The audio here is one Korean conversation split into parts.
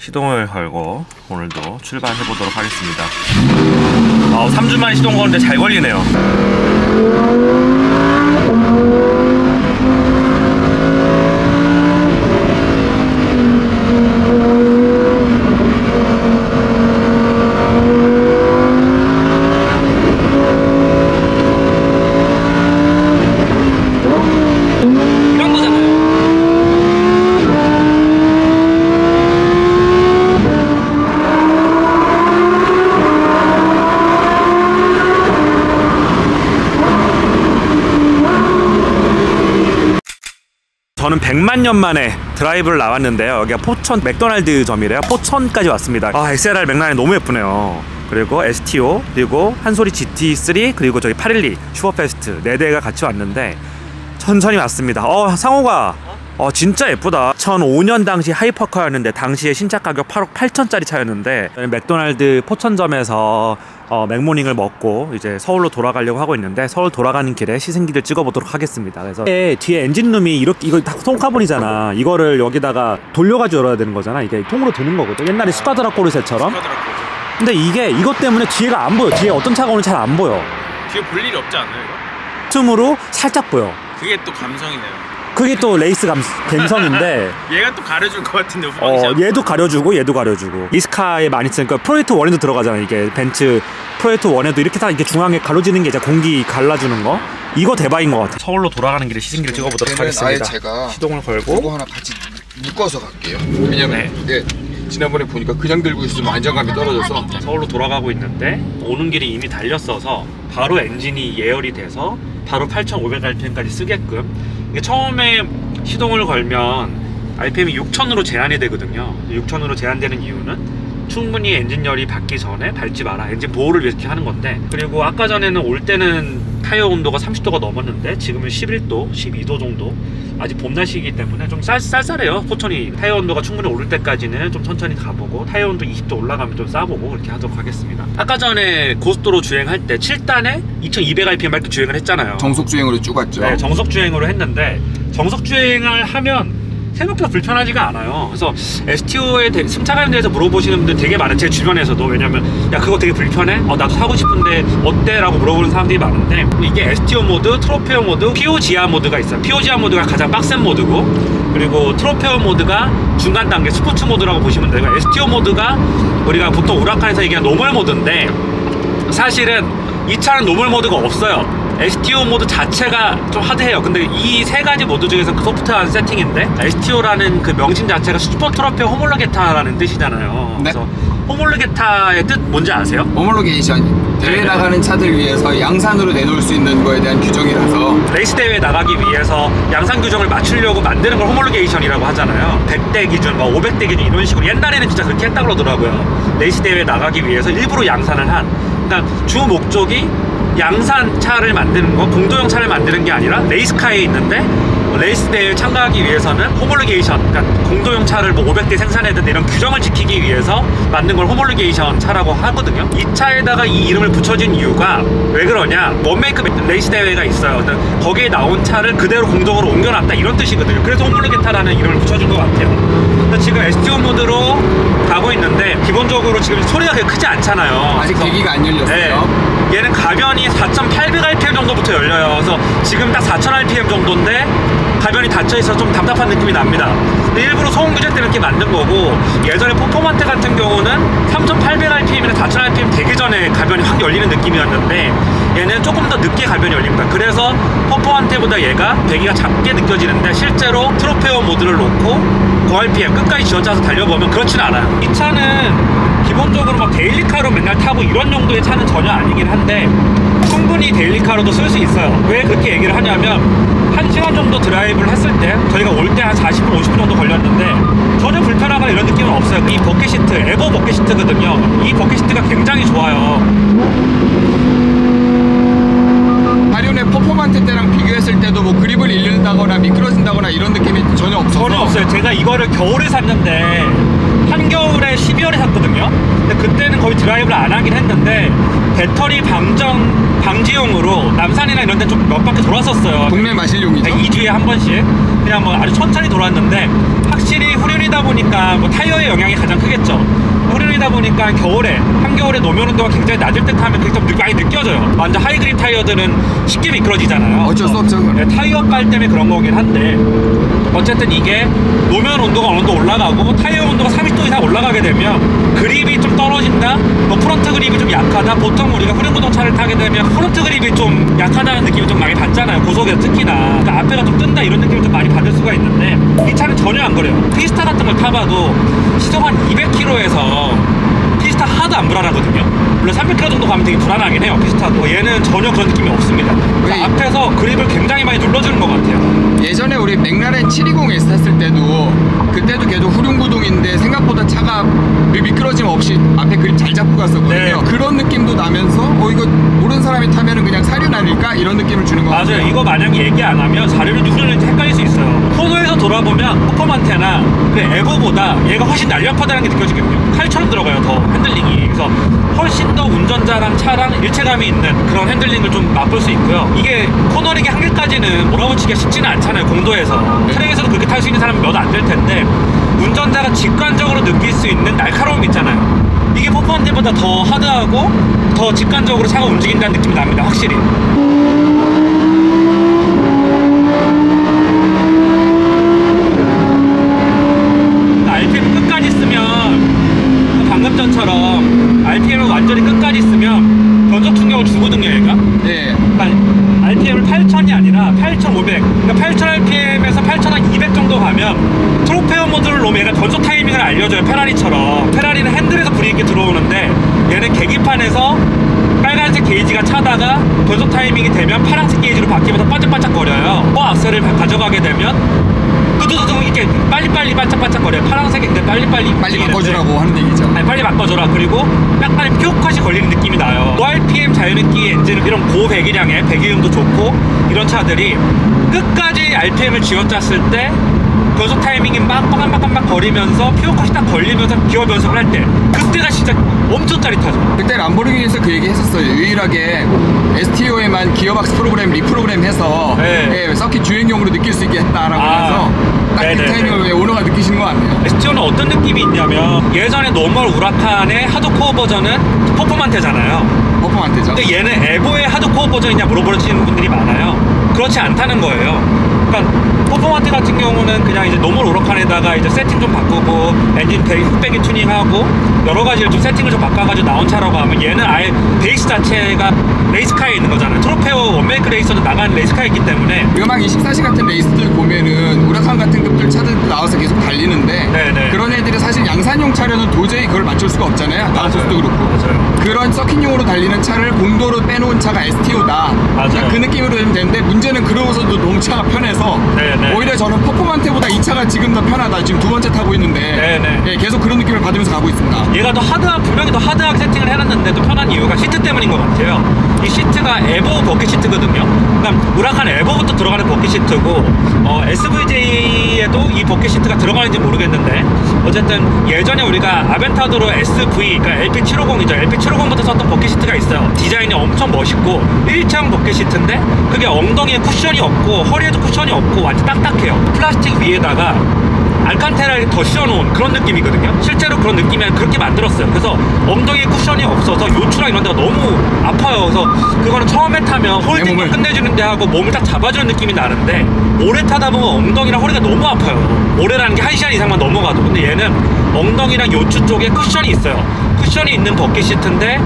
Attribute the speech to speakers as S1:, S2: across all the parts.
S1: 시동을 걸고 오늘도 출발해 보도록 하겠습니다. 3주 만에 시동 거는데 잘 걸리네요. 저는 100만 년 만에 드라이브를 나왔는데요. 여기가 포천 맥도날드점이래요. 포천까지 왔습니다. XLR 맥라렌 너무 예쁘네요. 그리고 STO, 그리고 한소리 GT3, 그리고 저기 812 슈퍼패스트 4대가 같이 왔는데 천천히 왔습니다. 상호가 진짜 예쁘다. 2005년 당시 하이퍼카였는데 당시에 신차 가격 8억 8천짜리 차였는데 맥도날드 포천점에서 맥모닝을 먹고 이제 서울로 돌아가려고 하고 있는데 서울 돌아가는 길에 시승기를 찍어보도록 하겠습니다. 그래서 뒤에 엔진룸이 이렇게, 이거 다 통카본이잖아. 이거를 여기다가 돌려가지고 열어야 되는 거잖아. 이게 통으로 드는 거거든. 옛날에 스카드라 코르셋처럼. 근데 이것 때문에 뒤에가 안 보여. 뒤에 어떤 차가 오는지 잘 안 보여.
S2: 뒤에 볼 일이 없지 않아요 이거?
S1: 틈으로 살짝 보여.
S2: 그게 또 감성이네요.
S1: 그게 또 레이스 감성인데
S2: 얘가 또 가려줄 것 같은데
S1: 얘도 가려주고 얘도 가려주고. 이스카에 많이 쓰니까 프로젝트 1에도 들어가잖아. 이게 벤츠 프로젝트 1에도 이렇게 다 이렇게 중앙에 가로지는 게 이제 공기 갈라주는 거. 이거 대박인 것 같아. 서울로 돌아가는 길에 시승기를 찍어보도록 하겠습니다.
S3: 아예 제가
S1: 시동을 걸고
S3: 이거 하나 같이 묶어서 갈게요. 왜냐면 이게 지난번에 보니까 그냥 들고 있으면 안정감이 떨어져서.
S1: 서울로 돌아가고 있는데 오는 길이 이미 달렸어서 바로 엔진이 예열이 돼서 바로 8,500rpm까지 쓰게끔. 이게 처음에 시동을 걸면 RPM이 6,000으로 제한이 되거든요. 6,000으로 제한되는 이유는 충분히 엔진열이 받기 전에 밟지 마라, 엔진 보호를 위해서 이렇게 하는 건데, 그리고 아까 전에는 올 때는 타이어 온도가 30도가 넘었는데 지금은 11도, 12도 정도. 아직 봄 날씨이기 때문에 좀 쌀쌀해요. 포천이 타이어 온도가 충분히 오를 때까지는 좀 천천히 가보고 타이어 온도 20도 올라가면 좀 싸보고 그렇게 하도록 하겠습니다. 아까 전에 고속도로 주행할 때 7단에 2200rpm 할 때 주행을 했잖아요.
S3: 정속 주행으로 쭉 갔죠.
S1: 네, 정속 주행으로 했는데 정속 주행을 하면 생각보다 불편하지가 않아요. 그래서 STO에 승차감에 대해서 물어보시는 분들 되게 많아요. 제 주변에서도. 왜냐면 야 그거 되게 불편해? 나도 사고 싶은데 어때? 라고 물어보는 사람들이 많은데, 이게 STO 모드, 트로페어 모드, POGR 모드가 있어요. POGR 모드가 가장 빡센 모드고, 그리고 트로페어 모드가 중간 단계 스포츠 모드라고 보시면 되고, STO 모드가 우리가 보통 우라칸에서 얘기하는 노멀 모드인데 사실은 이 차는 노멀 모드가 없어요. STO 모드 자체가 좀 하드해요. 근데 이 세 가지 모드 중에서 소프트한 세팅인데, STO라는 그 명칭 자체가 슈퍼 트로페어 호몰로게타라는 뜻이잖아요.
S3: 네.
S1: 그래서 호몰로게타의 뜻 뭔지 아세요?
S3: 호몰로게이션. 대회 나가는 차들 위해서 양산으로 내놓을 수 있는 거에 대한 규정이라서,
S1: 레이스 대회에 나가기 위해서 양산 규정을 맞추려고 만드는 걸 호몰로게이션이라고 하잖아요. 100대 기준, 500대 기준 이런 식으로. 옛날에는 진짜 그렇게 했다고 그러더라고요. 레이스 대회에 나가기 위해서 일부러 양산을 한. 그러니까 주 목적이 양산 차를 만드는 거, 공도용 차를 만드는 게 아니라 레이스카에 있는데 레이스 대회에 참가하기 위해서는 호몰로게이션, 그러니까 공도용 차를 500대 생산해야 된다 이런 규정을 지키기 위해서 만든 걸 호몰로게이션 차라고 하거든요. 이 차에다가 이 이름을 붙여진 이유가 왜 그러냐, 원메이크 레이스 대회가 있어요. 거기에 나온 차를 그대로 공동으로 옮겨놨다 이런 뜻이거든요. 그래서 호몰로게타라는 이름을 붙여준 것 같아요. 지금 STO 모드로 가고 있는데 기본적으로 지금 소리가 그렇게 크지 않잖아요.
S3: 아직 대기가 안 열렸어요.
S1: 네, 얘는 가변이 4,800rpm 정도부터 열려요. 그래서 지금 딱 4,000rpm 정도인데 가변이 닫혀있어서 좀 답답한 느낌이 납니다. 근데 일부러 소음 규제 때문에 이렇게 만든 거고, 예전에 포포만테 같은 경우는 3,800rpm이나 4,000rpm 되기 전에 가변이 확 열리는 느낌이었는데 얘는 조금 더 늦게 가변이 열립니다. 그래서 포포한테보다 얘가 배기가 작게 느껴지는데 실제로 트로페어 모드를 놓고 고RPM 끝까지 쥐어짜서 달려보면 그렇진 않아요. 이 차는 기본적으로 막 데일리카로 맨날 타고 이런 용도의 차는 전혀 아니긴 한데 충분히 데일리카로도 쓸 수 있어요. 왜 그렇게 얘기를 하냐면 1시간 정도 드라이브를 했을 때 저희가 올 때 한 40분, 50분 정도 걸렸는데 전혀 불편하거나 이런 느낌은 없어요. 이 버킷 시트, 에버 버킷 시트거든요. 이 버킷 시트가 굉장히 좋아요.
S3: 하륜의 퍼포먼트 때랑 비교했을 때도 뭐 그립을 잃는다거나 미끄러진다거나 이런 느낌이 전혀 없어서.
S1: 전혀 없어요. 제가 이거를 겨울에 샀는데 한겨울에 12월에 샀거든요. 근데 그때는 거의 드라이브를 안 하긴 했는데 배터리 방지용으로 남산이나 이런 데 좀 몇 바퀴 돌았었어요.
S3: 동네 마실용이죠.
S1: 2주에 한 번씩 그냥 뭐 아주 천천히 돌았는데 확실히 후륜이다 보니까 뭐 타이어의 영향이 가장 크겠죠. 후륜이다 보니까 겨울에 한겨울에 노면 온도가 굉장히 낮을 때 타면 그게 좀 많이 느껴져요. 완전 하이그립 타이어들은 쉽게 미끄러지잖아요.
S3: 어쩔 수 없죠.
S1: 네, 타이어 빨 때문에 그런 거긴 한데 어쨌든 이게 노면 온도가 어느 정도 올라가고 타이어 온도가 30도 이상 올라가게 되면 그립이 좀 떨어진다, 뭐 프론트 그립이 좀 약하다. 보통 우리가 후륜구동차를 타게 되면 프론트 그립이 좀 약하다는 느낌을 좀 많이 받잖아요. 고속에서 특히나. 그러니까 앞에가 좀 뜬다 이런 느낌을 좀 많이 받을 수가 있는데 이 차는 전혀 안 그래요. 피스타 같은 걸 타봐도 시속 한 200km에서 피스타 하나도 안 불안하거든요. 물론 300km 정도 가면 되게 불안하긴 해요, 피스타도. 얘는 전혀 그런 느낌이 없습니다.
S3: 왜?
S1: 앞에서 그립을 굉장히 많이 눌러주는 것 같아요.
S3: 예전에 우리 맥라렌 720S 탔을 때도 그때도 걔도 후륜구동인데 생각보다 차가 미끄러짐 없이 앞에 그립 잘 잡고 갔었거든요.
S1: 네.
S3: 그런 느낌도 나면서 이거 모르는 사람이 타면은 그냥 사륜 아닐까? 이런 느낌을 주는 것 같아요.
S1: 맞아요. 이거 만약에 얘기 안 하면 사륜인지 후륜인지 헷갈릴 수 있어요. 코너에서 돌아보면 퍼포먼테나 그 에보보다 얘가 훨씬 날렵하다는 게 느껴지거든요. 칼처럼 들어가요, 더 핸들링이. 그래서 훨씬 더 운전자랑 차랑 일체감이 있는 그런 핸들링을 좀 맛볼 수 있고요. 이게 코너링이 한 개까지는 몰아붙이기가 쉽지는 않잖아요, 공도에서. 트랙에서도 그렇게 탈 수 있는 사람이 몇 안 될 텐데 운전자가 직관적으로 느낄 수 있는 날카로움 있잖아요. 이게 퍼포먼테보다 더 하드하고 더 직관적으로 차가 움직인다는 느낌이 납니다, 확실히. RPM 끝까지 쓰면 방금 전처럼 RPM을 완전히 끝까지 쓰면 변속 충격을 주거든요, 얘가.
S3: 네.
S1: 그러니까 RPM을 8000이 아니라 8500, 그러니까 8000rpm에서 8200 정도 가면 트로페어 모드를 놓으면 얘가 변속 타이밍을 알려줘요, 페라리처럼. 페라리는 핸들에서 불이 있게 들어오는데 얘는 계기판에서 빨간색 게이지가 차다가 변속 타이밍이 되면 파란색 게이지로 바뀌면서 반짝반짝거려요. 악셀을 가져가게 되면 두두두두 이렇게 빨리빨리 반짝반짝거려요. 파란색인데 빨리
S3: 바꿔주라고 하는 얘기죠.
S1: 아니, 빨리 바꿔줘라. 그리고 약간 퓨컷이 걸리는 느낌이 나요. RPM 자연흡기 엔진은 이런 고배기량에 배기음도 좋고 이런 차들이 끝까지 RPM을 쥐어짰을 때 변속 타이밍이 막 거리면서 퓨어컷이 딱 걸리면서 기어 변속을 할 때 그때가 진짜 엄청 짜릿하죠.
S3: 그때 람보르기니에서 그 얘기 했었어요. 유일하게 STO에만 기어박스 프로그램 리프로그램 해서
S1: 네.
S3: 예, 서킷 주행용으로 느낄 수 있게 했다라고 해서 딱 그 타이밍을 오너가 느끼시는 것 같네요.
S1: STO는 어떤 느낌이 있냐면 예전에 노멀 우라칸의 하드코어 버전은 퍼포먼테잖아요.
S3: 퍼포먼테죠.
S1: 근데 얘는 에보의 하드코어 버전이냐 물어보시는 분들이 많아요. 그렇지 않다는 거예요. 그러니까 퍼포먼테 같은 경우는 그냥 이제 노멀 우라칸에다가 이제 세팅 좀 바꾸고 엔진 흑배기 튜닝하고 여러 가지를 좀 세팅을 좀 바꿔가지고 나온 차라고 하면 얘는 아예 베이스 자체가 레이스카에 있는 거잖아요. 트로페어 원메이크 레이서도 나가는 레이스카에 있기 때문에
S3: 음악 24시 같은 레이스들 보면은 우라칸 같은 급들 차들 나와서 계속 달리는데
S1: 네네.
S3: 그런 애들이 사실 양산용 차량은 도저히 그걸 맞출 수가 없잖아요. 나우토스도 그렇고.
S1: 맞아요.
S3: 그런 서킷용으로 달리는 차를 공도로 빼놓은 차가 STO다.
S1: 맞아요.
S3: 그 느낌으로 되면 되는데 문제는 그러고서도 너무 차가 편해서
S1: 네네.
S3: 오히려 저는 퍼포먼테보다 이 차가 지금 더 편하다. 지금 두 번째 타고 있는데
S1: 네네.
S3: 예, 계속 그런 느낌을 받으면서 가고 있습니다.
S1: 얘가 더 하드한, 분명히 더 하드하게 세팅을 해놨는데 또 편한 이유가 시트 때문인 것 같아요. 이 시트가 에보 버킷 시트거든요. 그러니까 우라칸 에보부터 들어가는 버킷 시트고 SVJ에도 이 버킷 시트가 들어가는지 모르겠는데 어쨌든 예전에 우리가 아벤타도로 SV, 그러니까 LP750이죠. LP750부터 썼던 버킷 시트가 있어요. 디자인이 엄청 멋있고 일체형 버킷 시트인데 그게 엉덩이에 쿠션이 없고 허리에도 쿠션이 없고 완전 딱딱해요. 플라스틱 위에다가 알칸테라를 더 씌워놓은 그런 느낌이거든요. 실제로 그런 느낌이 그렇게 만들었어요. 그래서 엉덩이에 쿠션이 없어서 요추랑 이런 데가 너무 아파요. 그래서 그거는 처음에 타면 홀딩을 끝내주는데 하고 몸을 딱 잡아주는 느낌이 나는데 오래 타다 보면 엉덩이랑 허리가 너무 아파요. 오래라는 게 1시간 이상만 넘어가도. 근데 얘는 엉덩이랑 요추 쪽에 쿠션이 있어요. 쿠션이 있는 버킷 시트인데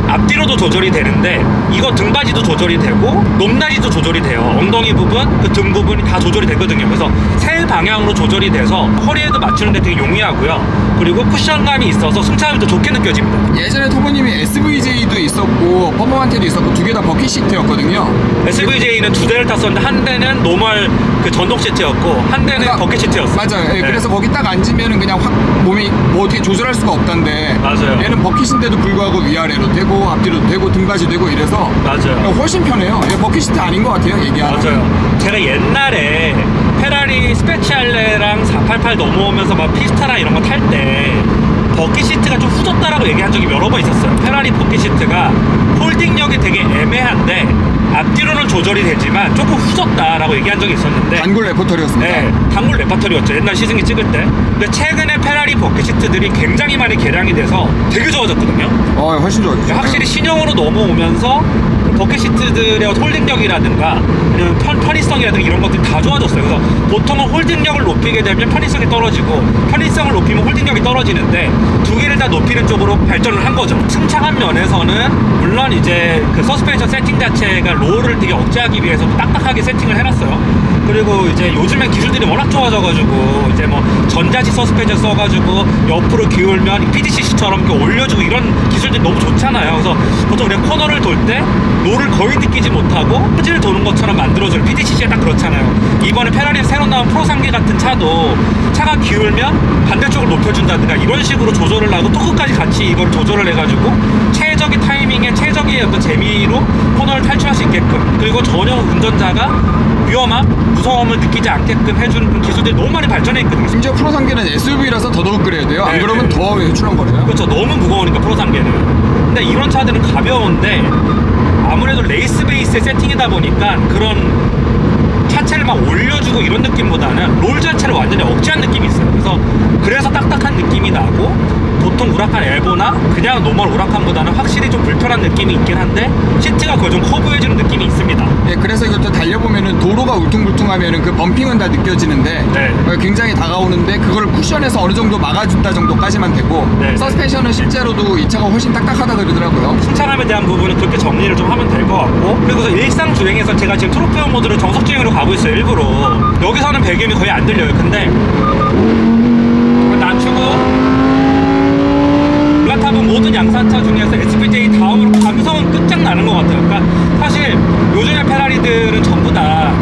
S1: 앞뒤로도 조절이 되는데 이거 등받이도 조절이 되고 높낮이도 조절이 돼요. 엉덩이 부분, 그 등 부분이 다 조절이 되거든요. 그래서 세 방향으로 조절이 돼서 허리에도 맞추는데 되게 용이하고요. 그리고 쿠션감이 있어서 승차감이 더 좋게 느껴집니다.
S3: 예전에 토모님이 SVJ도 있었고 퍼포먼테도 있었고 두 개 다 버킷 시트였거든요.
S1: SVJ는 두 대를 탔었는데 한 대는 노멀 그 전동 시트였고 한 대는
S3: 그러니까,
S1: 버킷 시트였어요.
S3: 맞아요. 예,
S1: 네.
S3: 그래서 거기 딱 앉으면은 그냥 확 몸이 뭐 어떻게 조절할 수가 없단데
S1: 맞아요.
S3: 얘는 버킷인데도 불구하고 위아래로 되고 앞뒤로 되고 등받이 되고 이래서
S1: 맞아요.
S3: 훨씬 편해요. 얘 버킷 시트 아닌 것 같아요. 얘기하면.
S1: 맞아요. 제가 옛날에 페라리 스페치알레랑 488 넘어오면서 막 피스타랑 이런 거 탈 때 버킷 시트가 좀 후졌다라고 얘기한 적이 여러 번 있었어요. 페라리 버킷 시트가 홀딩력이 되게 애매한데 앞뒤로는 조절이 되지만 조금 후졌다라고 얘기한 적이 있었는데
S3: 단골 레퍼토리였습니다.
S1: 네, 단골 레파토리였죠. 옛날 시승기 찍을 때. 근데 최근에 페라리 버킷시트들이 굉장히 많이 개량이 돼서 되게 좋아졌거든요.
S3: 훨씬 좋아졌죠.
S1: 확실히 신형으로 넘어오면서 버킷시트들의 홀딩력이라든가 아니면 편의성이라든가 이런 것들이 다 좋아졌어요. 그래서 보통은 홀딩력을 높이게 되면 편의성이 떨어지고 편의성을 높이면 홀딩력이 떨어지는데 두 개를 다 높이는 쪽으로 발전을 한 거죠. 승차감 면에서는 물론 이제 그 서스펜션 세팅 자체가 로우를 되게 억제하기 위해서 딱딱하게 세팅을 해놨어요. 그리고 이제 요즘에 기술들이 워낙 좋아져가지고 이제 뭐 전자식 서스펜션 써가지고 옆으로 기울면 PDCC처럼 이렇게 올려주고 이런 기술들이 너무 좋잖아요. 그래서 보통 그냥 코너를 돌 때 롤을 거의 느끼지 못하고 후지를 도는 것처럼 만들어줘요. PDCC가 딱 그렇잖아요. 이번에 페라리 새로 나온 프로 3기 같은 차도 차가 기울면 반대쪽을 높여준다든가 이런 식으로 조절을 하고 토크까지 같이 이걸 조절을 해가지고 최적의 타이밍에 최적의 어떤 재미로 코너를 탈출할 수 있게끔, 그리고 전혀 운전자가 위험함, 무서움을 느끼지 않게끔 해주는 기술들이 너무 많이 발전해 있거든요.
S3: 심지어 프로 3기는 SUV라서 더더욱 그래야 돼요. 안
S1: 네,
S3: 그러면
S1: 네.
S3: 더 회출렁거려요.
S1: 그렇죠. 너무 무거우니까 프로 3개는. 근데 이런 차들은 가벼운데 아무래도 레이스 베이스의 세팅이다 보니까 그런 차체를 막 올려주고 이런 느낌보다는 롤 자체를 완전히 억제한 느낌이 있어요. 그래서 딱딱한 느낌이 나고, 보통 우라칸 엘보나 그냥 노멀 우라칸보다는 확실히 좀 불편한 느낌이 있긴 한데 시트가 거의 좀 커브해지는 느낌이 있습니다.
S3: 네, 그래서 이것도 달려보면은 도로가 울퉁불퉁하면은 그 범핑은 다 느껴지는데
S1: 네.
S3: 굉장히 다가오는데 그걸 쿠션에서 어느 정도 막아준다 정도까지만 되고
S1: 네.
S3: 서스펜션은 실제로도 이 차가 훨씬 딱딱하다 그러더라고요.
S1: 승차감에 대한 부분은 그렇게 정리를 좀 하면 될 것 같고, 그리고 일상 주행에서 제가 지금 트로피온 모드로 정석 주행으로 가고 있어요. 일부러 여기서는 배기음이 거의 안 들려요. 근데 낮추고 그렇다면 모든 양산차 중에서 SPJ 다음으로 감성은 끝장나는 것 같아요. 그러니까 사실 요즘의 페라리들은 전부 다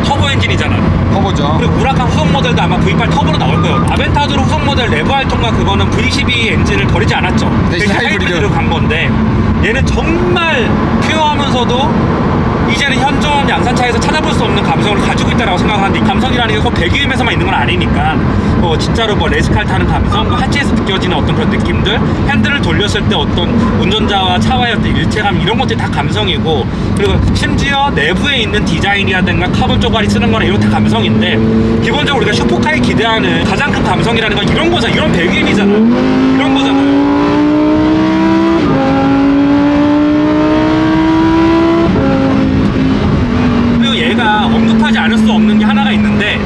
S1: 터보 엔진이잖아요.
S3: 터보죠.
S1: 그리고 우라칸 후속 모델도 아마 V8 터보로 나올 거예요. 아벤타도르 후속 모델 레브알통과 그거는 V12 엔진을 버리지 않았죠.
S3: 대신 하이브리드로
S1: 간 건데, 얘는 정말 퓨어하면서도 이제는 현존 양산차에서 찾아볼 수 없는 감성을 가지고 있다고 생각하는데, 이 감성이라는 게 꼭 배기음에서만 있는 건 아니니까 뭐 진짜로 뭐 레스칼 타는 감성, 뭐 하체에서 느껴지는 어떤 그런 느낌들, 핸들을 돌렸을 때 어떤 운전자와 차와의 어떤 일체감, 이런 것들이 다 감성이고, 그리고 심지어 내부에 있는 디자인이라든가 카본 쪼가리 쓰는 거나 이런 거 다 감성인데, 기본적으로 우리가 슈퍼카에 기대하는 가장 큰 감성이라는 건 이런 거잖아. 이런 배기음이잖아요. 이런 거잖아요. 얘가 언급하지 않을 수 없는 게 하나가 있는데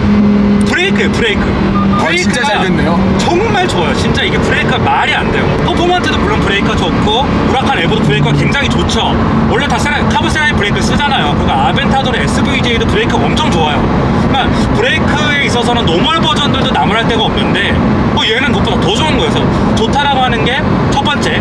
S1: 브레이크예요. 브레이크가
S3: 진짜 잘 됐네요.
S1: 정말 좋아요. 진짜 이게 브레이크가 말이 안 돼요. 퍼포먼트도 물론 브레이크가 좋고 우라칸 에보도 브레이크가 굉장히 좋죠. 원래 다 카본 세라믹 브레이크 쓰잖아요. 그리고 아벤타도르 SVJ도 브레이크가 엄청 좋아요. 그러니까 브레이크에 있어서는 노멀 버전들도 나무랄 데가 없는데 얘는 그것보다 더 좋은 거예요. 그래서 좋다라고 하는 게 첫 번째,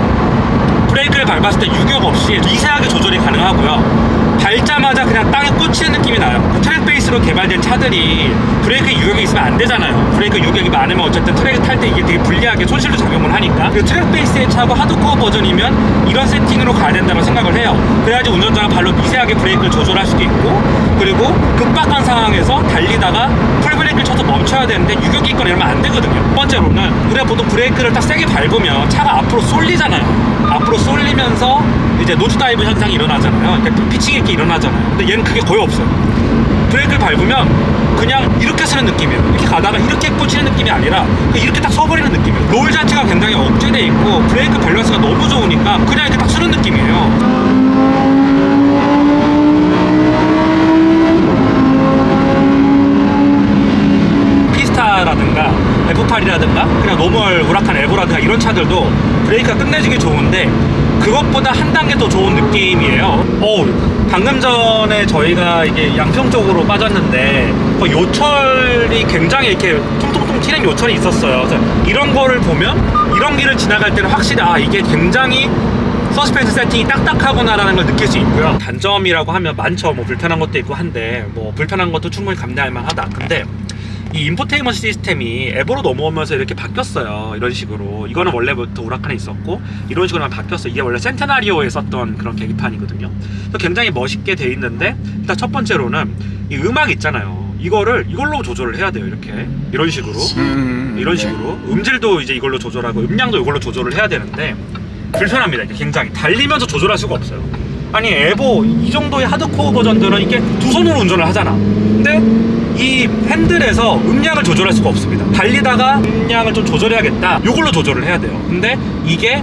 S1: 브레이크를 밟았을 때 유격 없이 미세하게 조절이 가능하고요. 밟자마자 그냥 땅에 꽂히는 느낌이 나요. 트랙 베이스로 개발된 차들이 브레이크에 유격이 있으면 안 되잖아요. 브레이크 유격이 많으면 어쨌든 트랙을 탈 때 이게 되게 불리하게 손실로 작용을 하니까. 그리고 트랙 베이스의 차고 하드코어 버전이면 이런 세팅으로 가야 된다고 생각을 해요. 그래야지 운전자가 발로 미세하게 브레이크를 조절할 수도 있고, 그리고 급박한 상황에서 달리다가 풀브레이크를 쳐서 멈춰야 되는데 유격이 있거나 이러면 안 되거든요. 첫 번째로는 우리가 보통 브레이크를 딱 세게 밟으면 차가 앞으로 쏠리잖아요. 앞으로 쏠리면서 이제 노즈 다이브 현상이 일어나잖아요. 그러니까 피칭이 이렇게 일어나잖아요. 근데 얘는 그게 거의 없어요. 브레이크를 밟으면 그냥 이렇게 쓰는 느낌이에요. 이렇게 가다가 이렇게 꽂히는 느낌이 아니라 이렇게 딱 서버리는 느낌이에요. 롤 자체가 굉장히 억제돼 있고 브레이크 밸런스가 너무 좋으니까 그냥 이렇게 딱 쓰는 느낌이에요. 피스타라든가 F8이라든가 그냥 노멀 우라칸 엘보라든가 이런 차들도 브레이크가 끝내주기 좋은데 그것보다 한 단계 더 좋은 느낌이에요. 방금 전에 저희가 이게 양평 쪽으로 빠졌는데 요철이 굉장히 이렇게 통통통 튀는 요철이 있었어요. 그래서 이런 거를 보면, 이런 길을 지나갈 때는 확실히 이게 굉장히 서스펜션 세팅이 딱딱하구나라는 걸 느낄 수 있고요. 단점이라고 하면 많죠. 뭐 불편한 것도 있고 한데 뭐 불편한 것도 충분히 감내할 만하다. 근데 이 인포테인먼트 시스템이 에보로 넘어오면서 이렇게 바뀌었어요. 이런 식으로. 이거는 원래부터 우라칸에 있었고 이런 식으로만 바뀌었어요. 이게 원래 센테나리오에 썼던 그런 계기판이거든요. 그래서 굉장히 멋있게 돼 있는데, 일단 첫 번째로는 이 음악 있잖아요. 이걸로 조절을 해야 돼요. 이렇게 이런 식으로 이런 식으로 음질도 이제 이걸로 조절하고 음량도 이걸로 조절을 해야 되는데 불편합니다. 이게 굉장히 달리면서 조절할 수가 없어요. 아니 에보 이 정도의 하드코어 버전들은 이게 두 손으로 운전을 하잖아. 근데 이 핸들에서 음량을 조절할 수가 없습니다. 달리다가 음량을 좀 조절해야겠다, 이걸로 조절을 해야 돼요. 근데 이게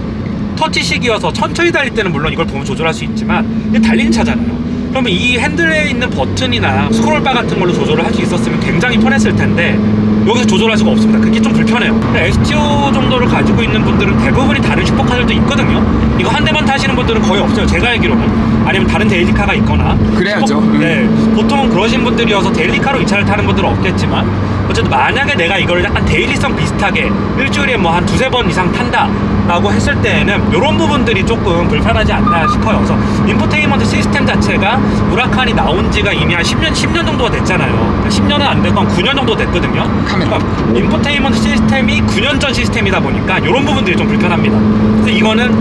S1: 터치식이어서 천천히 달릴 때는 물론 이걸 보면 조절할 수 있지만 이게 달리는 차잖아요. 그러면 이 핸들에 있는 버튼이나 스크롤바 같은 걸로 조절을 할 수 있었으면 굉장히 편했을 텐데 여기서 조절할 수가 없습니다. 그게 좀 불편해요. STO 정도를 가지고 있는 분들은 대부분이 다른 슈퍼카들도 있거든요. 이거 한 대만 타시는 분들은 거의 없어요, 제가 알기로는. 아니면 다른 데일리카가 있거나.
S3: 그래야죠.
S1: 네, 보통은 그러신 분들이어서 데일리카로 이 차를 타는 분들은 없겠지만 어쨌든 만약에 내가 이걸 약간 데일리성 비슷하게 일주일에 뭐 한 두세 번 이상 탄다 라고 했을 때에는 이런 부분들이 조금 불편하지 않나 싶어요. 그래서 인포테인먼트 시스템 자체가 우라칸이 나온 지가 이미 한 10년 정도가 됐잖아요. 10년은 안 되고 한 9년 정도 됐거든요.
S3: 카메라.
S1: 인포테인먼트 시스템이 9년 전 시스템이다 보니까 이런 부분들이 좀 불편합니다. 그래서 이거는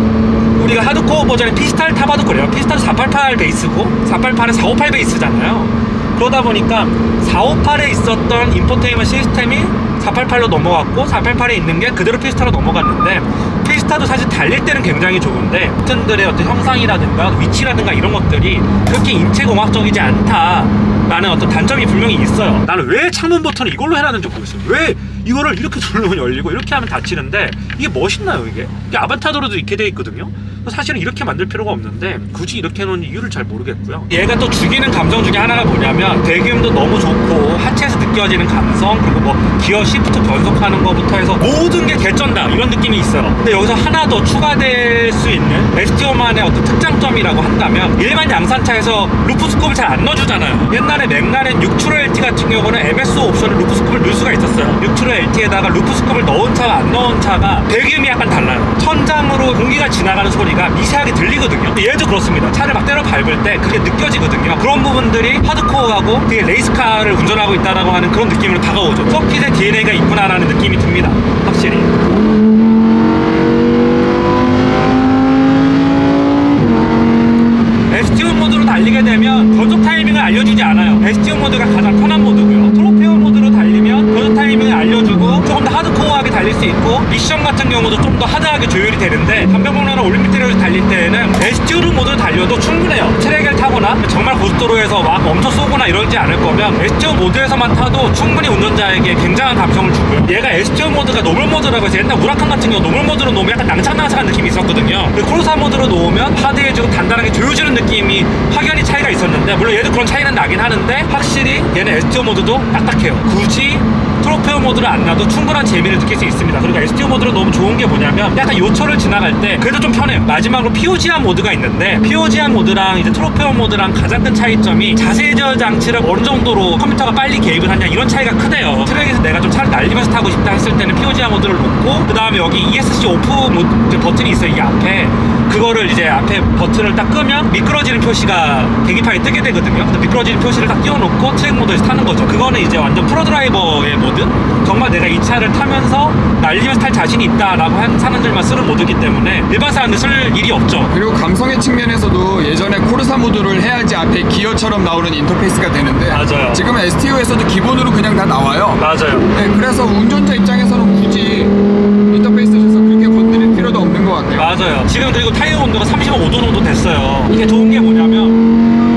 S1: 우리가 하드코어 버전의 피스타를 타봐도 그래요. 피스타는 488 베이스고 488은 458 베이스잖아요. 그러다 보니까 458에 있었던 인포테인먼트 시스템이 488로 넘어갔고 488에 있는 게 그대로 피스타로 넘어갔는데, 피스타도 사실 달릴 때는 굉장히 좋은데 버튼들의 어떤 형상이라든가 위치라든가 이런 것들이 그렇게 인체공학적이지 않다라는 어떤 단점이 분명히 있어요. 나는 왜 창문 버튼을 이걸로 해놨는지 모르겠어요. 왜 이거를 이렇게 누르면 열리고 이렇게 하면 닫히는데 이게 멋있나요? 이게 아바타도로도 이렇게 돼 있거든요. 사실은 이렇게 만들 필요가 없는데 굳이 이렇게 해놓은 이유를 잘 모르겠고요. 얘가 또 죽이는 감성 중에 하나가 뭐냐면 배기음도 너무 좋고 하체에서 느껴지는 감성, 그리고 뭐 기어 시프트 변속하는 거부터 해서 모든 게 개쩐다 이런 느낌이 있어요. 근데 여기서 하나 더 추가될 수 있는 STO만의 어떤 특장점이라고 한다면, 일반 양산차에서 루프스콥을 잘 안 넣어주잖아요. 옛날에 맥라렌 6트로 LT 같은 경우는 MSO 옵션을 루프스콥을 넣을 수가 있었어요. 6트로 LT에다가 루프스콥을 넣은 차와 안 넣은 차가 배기음이 약간 달라요. 천장으로 공기가 지나가는 소리가 미세하게 들리거든요. 얘도 그렇습니다. 차를 막 때려 밟을 때 그게 느껴지거든요. 그런 부분들이 하드코어하고 되게 레이스카를 운전하고 있다라고 하는 그런 느낌으로 다가오죠. 서킷의 DNA가 있구나라는 느낌이 듭니다, 확실히. STO 모드로 달리게 되면 변속 타이밍을 알려주지 않아요. STO 모드가 가장 편한 모드고요. 트로페어 모드로 달리면 변속 타이밍을 알려주고 조금 더 하드코어하게 달릴 수 있고, 미션 같은 경우도 좀 더 하드하게 조율이 되는데, 담배봉로나 올림픽 트랙에서 달릴 때에는 STO 모드로 달려도 충분해요. 트랙을 타거나 정말 고속도로에서 막 엄청 쏘거나 이러지 않을 거면 STO 모드에서만 타도 충분히 운전자에게 굉장한 감성을 주고요. 얘가 STO 모드가 노멀 모드라고 해서 옛날 우라칸 같은 경우 노멀 모드로 놓으면 약간 낭창낭창한 느낌이 있었거든요. 크루사 모드로 놓으면 하드해지고 단단하게 조여지는 느낌이 확연히 차이가 있었는데, 물론 얘도 그런 차이는 나긴 하는데 확실히 얘는 STO 모드도 딱딱해요. 굳이 트로페어 모드를 안 놔도 충분한 재미를 느낄 수 있습니다. 그리고 STO 모드로 너무 좋은 게 뭐냐면 약간 요철을 지나갈 때 그래도 좀 편해요. 마지막으로 POGR 모드가 있는데, POGR 모드랑 이제 트로페어 모드랑 가장 큰 차이점이 자세 제어 장치를 어느 정도로 컴퓨터가 빨리 개입을 하냐 이런 차이가 크대요. 트랙에서 내가 좀 차를 날리면서 타고 싶다 했을 때는 POGR 모드를 놓고, 그 다음에 여기 ESC 오프 모드 버튼이 있어요. 이 앞에 그거를 이제 앞에 버튼을 딱 끄면 미끄러지는 표시가 계기판에 뜨게 되거든요. 그래서 미끄러지는 표시를 딱 띄워놓고 트랙 모드에서 타는 거죠. 그거는 이제 완전 프로드라이버의 모드, 정말 내가 이 차를 타면서 날리면서 탈 자신이 있다라고 하는 사람들만 쓰는 모드이기 때문에 일반 사람들 쓸 일이 없죠.
S3: 그리고 감성의 측면에서도 예전에 코르사 모드를 해야지 앞에 기어처럼 나오는 인터페이스가 되는데,
S1: 맞아요.
S3: 지금 STO에서도 기본으로 그냥 다 나와요.
S1: 맞아요.
S3: 네, 그래서 운전자 입장에서는 굳이 인터페이스에서 그렇게 건드릴 필요도 없는 것 같아요.
S1: 맞아요. 지금 그리고 타이어 온도가 35도 정도 됐어요. 이게 좋은 게 뭐냐면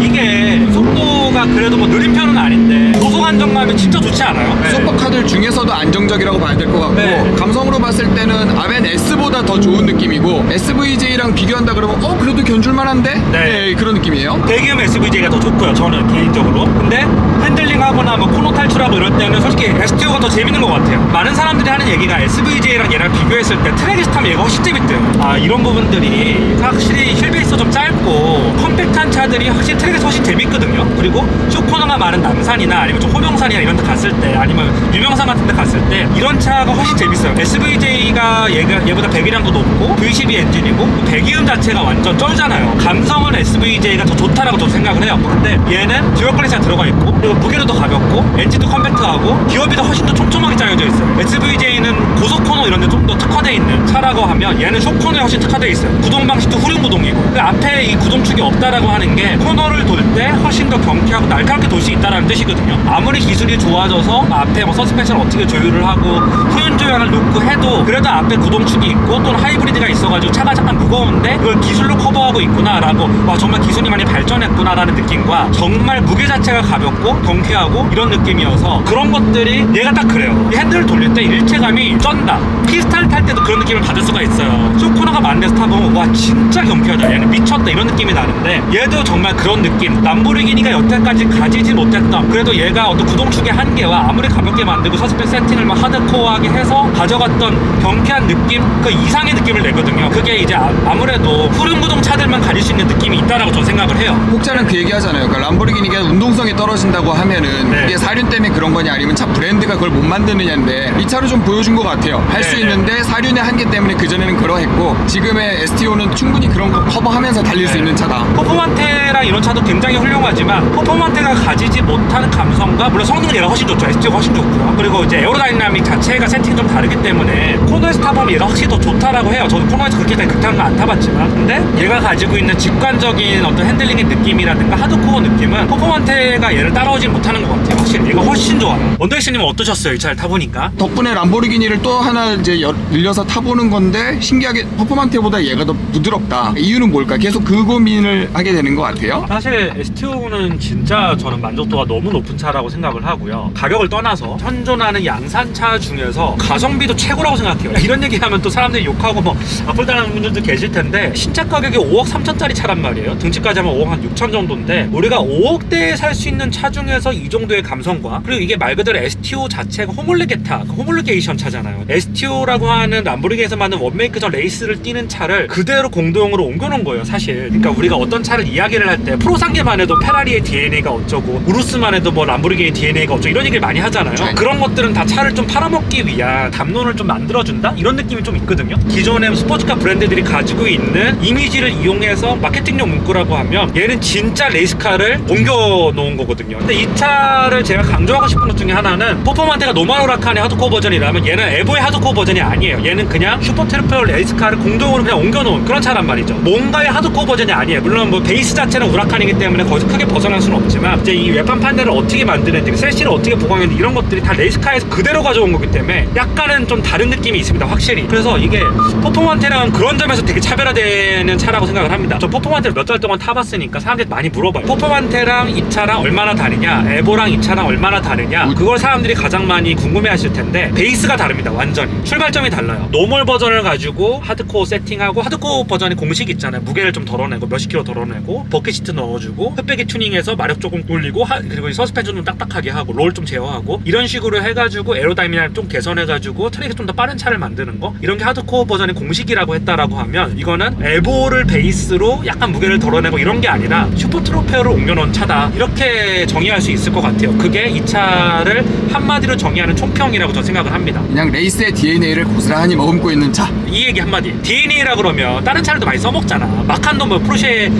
S1: 이게 속도가 그래도 뭐 느린 편은 아닌데 고속 안정감이 진짜 좋지 않아요? 네.
S3: 슈퍼카들 중에서도 안정적이라고 봐야 될 것 같고,
S1: 네.
S3: 감성으로 봤을 때는 아벤 S보다 더 좋은 느낌이고, SVJ랑 비교한다 그러면 그래도 견줄만한데?
S1: 네.
S3: 그런 느낌이에요.
S1: 배기음 SVJ가 더 좋고요, 저는 개인적으로. 근데 핸들링하거나 뭐 코너 탈출하고 이럴 때는 솔직히 STO가 더 재밌는 것 같아요. 많은 사람들이 하는 얘기가 SVJ랑 얘랑 비교했을 때 트랙에서 타면 얘가 훨씬 재밌대요. 이런 부분들이 확실히 휠베이스도 좀 짧고 컴팩트한 차들이 확실히 트랙에서 훨씬 재밌거든요. 그리고 쇼코너가 많은 남산이나 아니면 좀 호명산이나 이런 데 갔을 때, 아니면 유명산 같은 데 갔을 때 이런 차가 훨씬 재밌어요. SVJ가 얘보다 배기량도 높고 V12 엔진이고 배기음 자체가 완전 쩔잖아요. 감성은 SVJ가 더 좋다라고 저도 생각을 해요. 근데 얘는 듀얼 클래스가 들어가 있고, 그리고 무게도 더 가볍고 엔진도 컴팩트하고 기어비도 훨씬 더 촘촘하게 짜여져 있어요. SVJ는 고속 코너 이런 데 좀 더 특화되어 있는 차라고 하면 얘는 쇼코너에 훨씬 특화되어 있어요. 구동 방식도 후륜 구동이고, 그 앞에 이 구동축이 없다라고 하는 게 코너를 돌 때 훨씬 더 경쾌하고 날카롭게 돌 수 있다는 뜻이거든요. 아무리 기술이 아무리 좋아져서 앞에 뭐 서스펜션 어떻게 조율을 하고 후륜 조향을 놓고 해도 그래도 앞에 구동축이 있고 또는 하이브리드가 있어가지고 차가 잠깐 무거운데 그걸 기술로 커버하고 있구나라고 와 정말 기술이 많이 발전했구나라는 느낌과 정말 무게 자체가 가볍고 경쾌하고 이런 느낌이어서 그런 것들이 얘가 딱 그래요. 이 핸들을 돌릴 때 일체감이 쩐다. 피스타를 탈 때도 그런 느낌을 받을 수가 있어요. 쇼코너가 많은 데서 타보면 와 진짜 경쾌하다, 얘는 미쳤다 이런 느낌이 나는데 얘도 정말 그런 느낌. 람보르기니가 여태까지 가지지 못했던, 그래도 얘가 어떤 구동축의 한계와 아무리 가볍게 만들고 서스펜 세팅을 막 하드코어하게 해서 가져갔던 경쾌한 느낌, 그 이상의 느낌을 내거든요. 그게 이제 아무래도 후륜구동 차들만 가질 수 있는 느낌이 있다라고 저는 생각을 해요.
S3: 혹자는 그 얘기 하잖아요. 그러니까 람보르기니가 운동성이 떨어진다고 하면은
S1: 네.
S3: 이게 사륜 때문에 그런 거냐 아니면 차 브랜드가 그걸 못 만드느냐인데 이 차로 좀 보여준 것 같아요. 할 수
S1: 네.
S3: 있는데 사륜의 한계 때문에 그전에는 그러했고 지금의 STO는 충분히 그런 거 커버하면서 달릴 수 있는 차다.
S1: 퍼포먼테랑 이런 차도 굉장히 훌륭하지만 퍼포먼테가 가지지 못하는 감성과, 물론 성능은 얘가 훨씬 좋죠. STO가 훨씬 좋고요. 그리고 이제 에어로다이나믹 자체가 세팅이 좀 다르기 때문에 코너에서 타보면 얘가 확실히 더 좋다라고 해요. 저도 코너에서 그렇게 극한한 거 안 타봤지만, 근데 얘가 가지고 있는 직관적인 어떤 핸들링의 느낌이라든가 하드코어 느낌은 퍼포먼테가 얘를 따라오지 못하는 것 같아요. 확실히 얘가 훨씬 좋아요. 원더이스님은 어떠셨어요? 이 차를 타보니까?
S3: 덕분에 람보르기니를 또 하나 이제 늘려서 타보는 건데 신기하게 퍼포먼테보다 얘가 더 부드럽다. 이유는 뭘까? 계속 그 고민을 하게 되는 것 같아요.
S1: 사실 STO는 진짜 저는 만족도가 너무 높은 차라고 생각을 하고요. 가격을 떠나서 현존하는 양산차 중에서 가성비도 최고라고 생각해요. 이런 얘기하면 또 사람들이 욕하고 뭐 악플다는 분들도 계실 텐데 신차 가격이 5억 3천짜리 차란 말이에요. 등치까지 하면 5억 한 6천 정도인데 우리가 5억대에 살 수 있는 차 중에서 이 정도의 감성과, 그리고 이게 말 그대로 STO 자체가 호몰리게타, 호몰리게이션 차잖아요. STO라고 하는 람보르기니에서 만든 원메이크전 레이스를 뛰는 차를 그대로 공도용으로 옮겨놓은 거예요, 사실. 그러니까 우리가 어떤 차를 이야기를 할 때 프로상계만 해도 페라리의 DNA가 어쩌고 우루스만 해도 뭐 람보르기니 DNA가 어쩌고 이런 얘기를 많이 하잖아요.
S3: 네.
S1: 그런 것들은 다 차를 좀 팔아먹기 위한 담론을 좀 만들어준다? 이런 느낌이 좀 있거든요. 기존의 스포츠카 브랜드들이 가지고 있는 이미지를 이용해서 마케팅용 문구라고 하면 얘는 진짜 레이스카를 옮겨놓은 거거든요. 근데 이 차를 제가 강조하고 싶은 것 중에 하나는 퍼포먼테가 노마노라칸의 하드코어 버전이라면 얘는 에보의 하드코어 버전이 아니에요. 얘는 그냥 슈퍼트루퍼 레이스카를 공동으로 그냥 옮겨놓은 그런 차란 말이죠. 뭔가의 하드코어 버전이 아니에요. 물론 뭐 베이스 자체는 우라칸이기 때문에 거기서 크게 벗어날 수는 없지만 이제 이 외판 판넬을 어떻게 만드는지, 셀시를 어떻게 보강했는지 이런 것들이 다 레이스카에서 그대로 가져온 거기 때문에 약간은 좀 다른 느낌이 있습니다, 확실히. 그래서 이게 퍼포먼테랑 그런 점에서 되게 차별화되는 차라고 생각을 합니다. 저 퍼포먼테를 몇 달 동안 타봤으니까 사람들이 많이 물어봐요. 퍼포먼테랑 이 차랑 얼마나 다르냐, 에보랑 이 차랑 얼마나 다르냐, 그걸 사람들이 가장 많이 궁금해 하실 텐데 베이스가 다릅니다. 완전히 출발점이 달라요. 노멀 버전을 가지고 하드코어 세팅하고, 하드코어 버전이 공식 있잖아요. 무게를 좀 덜어내고 몇십 킬로 덜어내고 버킷시트 넣어주고 흡배기 튜닝해서 마력 조금 올리고 그리고 이 서스펜션 좀 딱딱하게 하고 롤 좀 제어하고 이런 식으로 해가지고 에어로다이나믹을 좀 개선해가지고 트랙이 좀 더 빠른 차를 만드는 거, 이런 게 하드코어 버전의 공식이라고 했다라고 하면 이거는 에보를 베이스로 약간 무게를 덜어내고 이런 게 아니라 슈퍼트로페어를 옮겨놓은 차다, 이렇게 정의할 수 있을 것 같아요. 그게 이 차를 한마디로 정의하는 총평이라고 저는 생각을 합니다.
S3: 그냥 레이스의 DNA를 고스란히 머금고 있는 차.
S1: 이 얘기 한마디. DNA라 그러면 다른 차들도 많이 써먹잖아. 마칸도 뭐 포르쉐의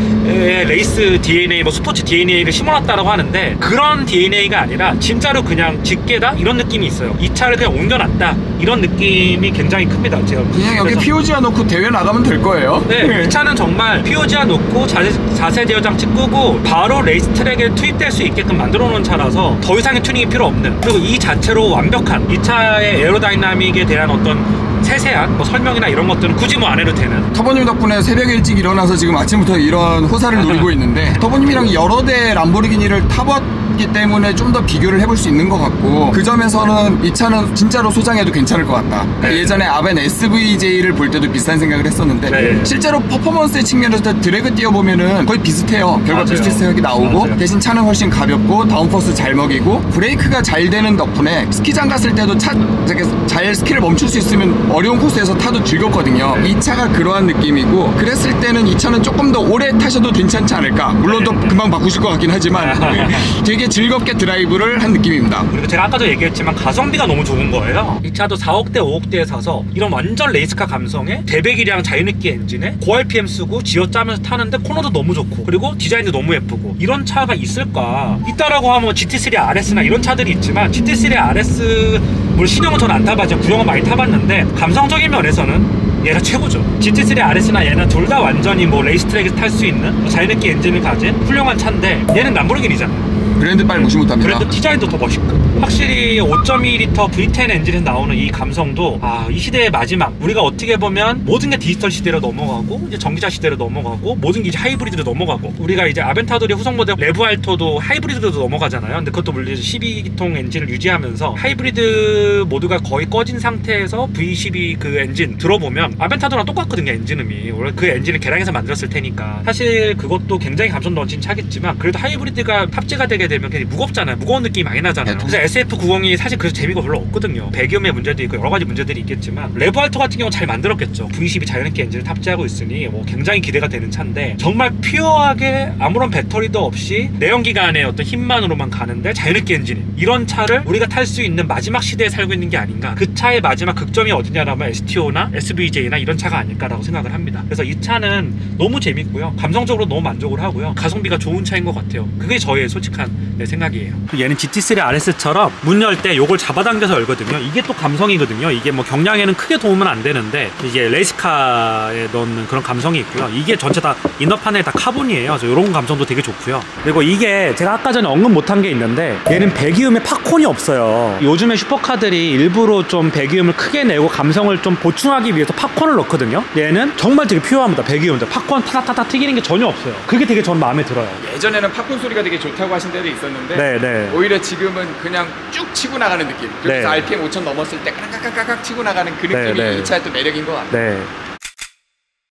S1: 레이스 DNA, 뭐 스포츠 DNA를 심어놨다라고 하는데 그런 DNA가 아니라 진짜로 그냥 직계다 이런 느낌이 있어요. 이 차를 그냥 옮겨놨다 이런 느낌이 굉장히 큽니다. 제가
S3: 그냥 여기
S1: 그래서
S3: POGA 놓고 대회 나가면 될 거예요.
S1: 네, 이 차는 정말 POGA 놓고 자세 제어 장치 끄고 바로 레이스 트랙에 투입될 수 있게끔 만들어 놓은 차라서 더 이상의 튜닝이 필요 없는, 그리고 이 자체로 완벽한 이 차의 에어로다이나믹에 대한 어떤 세세한 뭐 설명이나 이런 것들은 굳이 뭐 안 해도 되는.
S3: 터보님 덕분에 새벽에 일찍 일어나서 지금 아침부터 이런 호사를 누리고 있는데 터보님이랑 여러 대 람보르기니를 타봤기 때문에 좀 더 비교를 해볼 수 있는 것 같고, 그 점에서는 이 차는 진짜로 소장해도 괜찮을 것 같다.
S1: 네.
S3: 예전에 아벤 SVJ를 볼 때도 비슷한 생각을 했었는데
S1: 네.
S3: 실제로 퍼포먼스의 측면에서 드래그 띄워보면은 거의 비슷해요. 결과
S1: 맞아요.
S3: 비슷한 생각이 나오고,
S1: 맞아요.
S3: 대신 차는 훨씬 가볍고 다운포스 잘 먹이고 브레이크가 잘 되는 덕분에 스키장 갔을 때도 차 이렇게 잘 스키를 멈출 수 있으면 어려운 코스에서 타도 즐겁거든요. 이 차가 그러한 느낌이고, 그랬을 때는 이 차는 조금 더 오래 타셔도 괜찮지 않을까. 물론 또 금방 바꾸실 것 같긴 하지만 되게 즐겁게 드라이브를 한 느낌입니다.
S1: 그리고 제가 아까도 얘기했지만 가성비가 너무 좋은 거예요. 이 차도 4억대 5억대에 사서 이런 완전 레이스카 감성의 대배기량 자유느끼 엔진에 고RPM 쓰고 쥐어짜면서 타는데 코너도 너무 좋고 그리고 디자인도 너무 예쁘고 이런 차가 있을까. 있다라고 하면 GT3 RS나 이런 차들이 있지만 GT3 RS 물 신형은 전 안 타봤지만 구형은 많이 타봤는데 감성적인 면에서는 얘가 최고죠. GT3 RS나 얘는 둘 다 완전히 뭐 레이스 트랙에서 탈 수 있는 자유느끼 엔진을 가진 훌륭한 차인데 얘는 람보르기니잖아요.
S3: 브랜드 빨 무시 못합니다.
S1: 브랜드 디자인도 더 멋있고 확실히 5.2L V10 엔진에서 나오는 이 감성도 이 시대의 마지막 우리가 어떻게 보면 모든 게 디지털 시대로 넘어가고 이제 전기차 시대로 넘어가고 모든 게 이제 하이브리드로 넘어가고 우리가 이제 아벤타도리 후속 모델 레브 알토도 하이브리드로 넘어가잖아요. 근데 그것도 물론 12기통 엔진을 유지하면서 하이브리드 모드가 거의 꺼진 상태에서 V12 그 엔진 들어보면 아벤타도랑 똑같거든요. 엔진음이 원래 그 엔진을 개량해서 만들었을 테니까 사실 그것도 굉장히 감성 넘친 차겠지만 그래도 하이브리드가 탑재가 되게 되면 굉장히 무겁잖아요. 무거운 느낌이 많이 나잖아요. 그래서 SF90이 사실 그래서 재미가 별로 없거든요. 배기음의 문제도 있고 여러 가지 문제들이 있겠지만 레브 알토 같은 경우는 잘 만들었겠죠. V12 자연흡기 엔진을 탑재하고 있으니 뭐 굉장히 기대가 되는 차인데 정말 퓨어하게 아무런 배터리도 없이 내연기관의 어떤 힘만으로만 가는데 자연흡기 엔진 이런 차를 우리가 탈 수 있는 마지막 시대에 살고 있는 게 아닌가. 그 차의 마지막 극점이 어디냐라면 STO나 SVJ나 이런 차가 아닐까라고 생각을 합니다. 그래서 이 차는 너무 재밌고요. 감성적으로 너무 만족을 하고요. 가성비가 좋은 차인 것 같아요. 그게 저의 솔직한 생각이에요. 얘는 GT3 RS처럼 문 열 때 요걸 잡아당겨서 열거든요. 이게 또 감성이거든요. 이게 뭐 경량에는 크게 도움은 안 되는데 이게 레이스카에 넣는 그런 감성이 있고요. 이게 전체 다 이너 파넬 다 카본이에요. 그래서 이런 감성도 되게 좋고요. 그리고 이게 제가 아까 전에 언급 못한 게 있는데 얘는 배기음에 팝콘이 없어요. 요즘에 슈퍼카들이 일부러 좀 배기음을 크게 내고 감성을 좀 보충하기 위해서 팝콘을 넣거든요. 얘는 정말 되게 퓨어합니다. 배기음들 팝콘 타타타타 튀기는 게 전혀 없어요. 그게 되게 전 마음에 들어요.
S3: 예전에는 팝콘 소리가 되게 좋다고 하신 때도 있었는데
S1: 네.
S3: 오히려 지금은 그냥 쭉 치고 나가는 느낌. 그래서
S1: 네.
S3: RPM 5,000 넘었을 때 까깍까깍 치고 나가는 그 느낌이
S1: 네.
S3: 이 차의 또 매력인 것 같아요.
S1: 네.